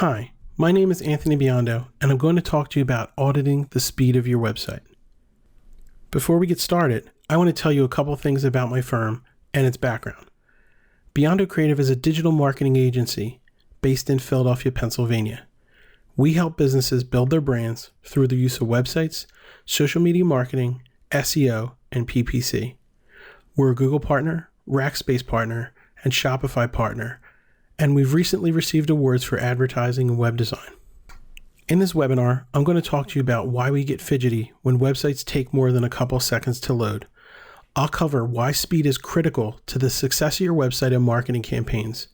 Hi, my name is Anthony Biondo, and I'm going to talk to you about auditing the speed of your website. Before we get started, I want to tell you a couple things about my firm and its background. Biondo Creative is a digital marketing agency based in Philadelphia, Pennsylvania. We help businesses build their brands through the use of websites, social media marketing, SEO, and PPC. We're a Google partner, Rackspace partner, and Shopify partner, and we've recently received awards for advertising and web design. In this webinar, I'm going to talk to you about why we get fidgety when websites take more than a couple seconds to load. I'll cover why speed is critical to the success of your website and marketing campaigns.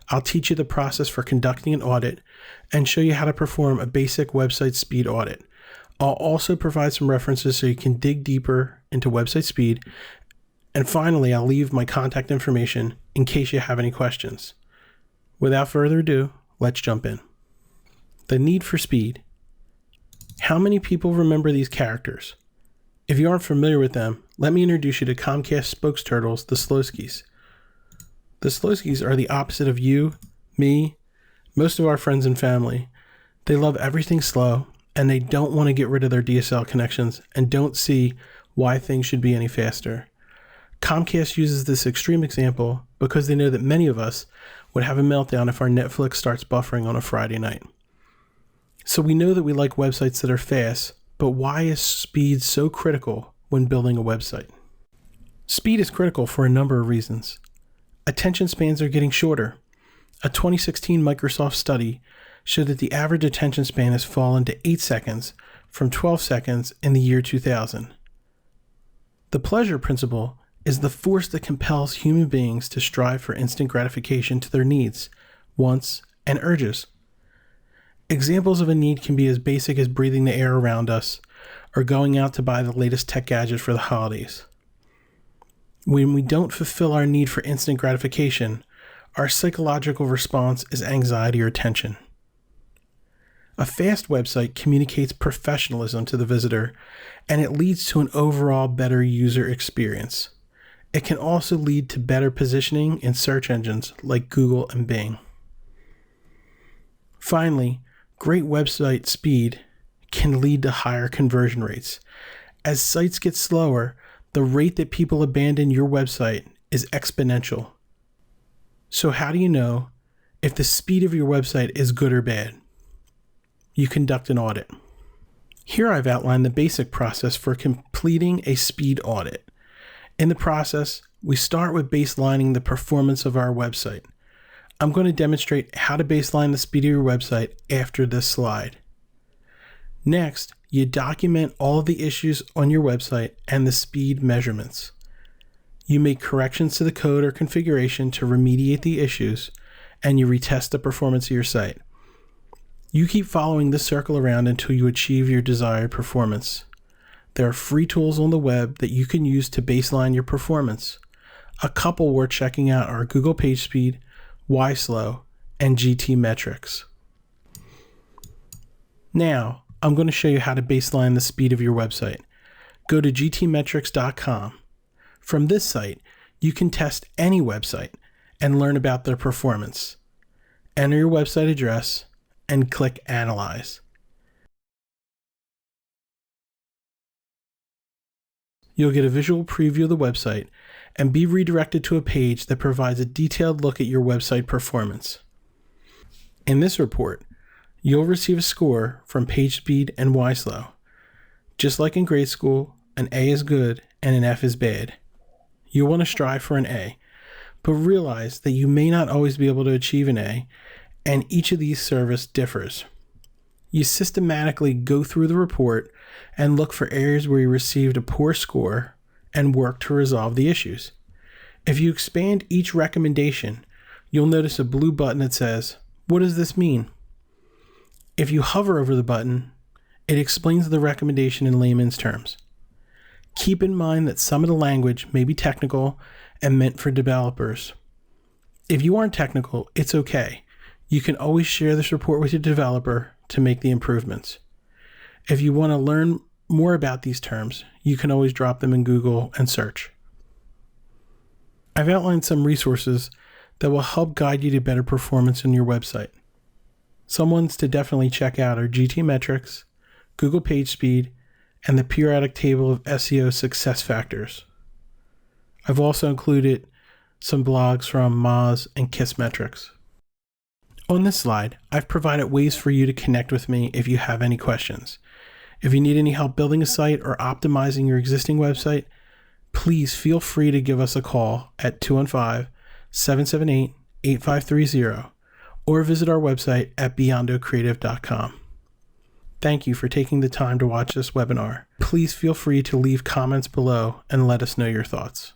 I'll teach you the process for conducting an audit and show you how to perform a basic website speed audit. I'll also provide some references so you can dig deeper into website speed. And finally, I'll leave my contact information in case you have any questions. Without further ado, let's jump in. The need for speed. How many people remember these characters? If you aren't familiar with them, let me introduce you to Comcast spokesturtles, the Slowskis. The Slowskis are the opposite of you, me, most of our friends and family. They love everything slow, and they don't want to get rid of their DSL connections and don't see why things should be any faster. Comcast uses this extreme example because they know that many of us would have a meltdown if our Netflix starts buffering on a Friday night. So we know that we like websites that are fast, but why is speed so critical when building a website? Speed is critical for a number of reasons. Attention spans are getting shorter. A 2016 Microsoft study showed that the average attention span has fallen to 8 seconds from 12 seconds in the year 2000. The pleasure principle is the force that compels human beings to strive for instant gratification to their needs, wants, and urges. Examples of a need can be as basic as breathing the air around us or going out to buy the latest tech gadget for the holidays. When we don't fulfill our need for instant gratification, our psychological response is anxiety or tension. A fast website communicates professionalism to the visitor, and it leads to an overall better user experience. It can also lead to better positioning in search engines like Google and Bing. Finally, great website speed can lead to higher conversion rates. As sites get slower, the rate that people abandon your website is exponential. So how do you know if the speed of your website is good or bad? You conduct an audit. Here I've outlined the basic process for completing a speed audit. In the process, we start with baselining the performance of our website. I'm going to demonstrate how to baseline the speed of your website after this slide. Next, you document all of the issues on your website and the speed measurements. You make corrections to the code or configuration to remediate the issues, and you retest the performance of your site. You keep following this circle around until you achieve your desired performance. There are free tools on the web that you can use to baseline your performance. A couple worth checking out are Google PageSpeed, YSlow, and GTmetrix. Now, I'm going to show you how to baseline the speed of your website. Go to gtmetrix.com. From this site, you can test any website and learn about their performance. Enter your website address and click Analyze. You'll get a visual preview of the website and be redirected to a page that provides a detailed look at your website performance. In this report, you'll receive a score from PageSpeed and YSlow. Just like in grade school, an A is good and an F is bad. You'll want to strive for an A, but realize that you may not always be able to achieve an A, and each of these service differs. You systematically go through the report and look for areas where you received a poor score and work to resolve the issues. If you expand each recommendation, you'll notice a blue button that says, "What does this mean?" If you hover over the button, it explains the recommendation in layman's terms. Keep in mind that some of the language may be technical and meant for developers. If you aren't technical, it's okay. You can always share this report with your developer to make the improvements. If you want to learn more about these terms, you can always drop them in Google and search. I've outlined some resources that will help guide you to better performance on your website. Some ones to definitely check out are GT Metrics, Google PageSpeed, and the periodic table of SEO success factors. I've also included some blogs from Moz and Kissmetrics. On this slide, I've provided ways for you to connect with me if you have any questions. If you need any help building a site or optimizing your existing website, please feel free to give us a call at 215-778-8530 or visit our website at biondocreative.com. Thank you for taking the time to watch this webinar. Please feel free to leave comments below and let us know your thoughts.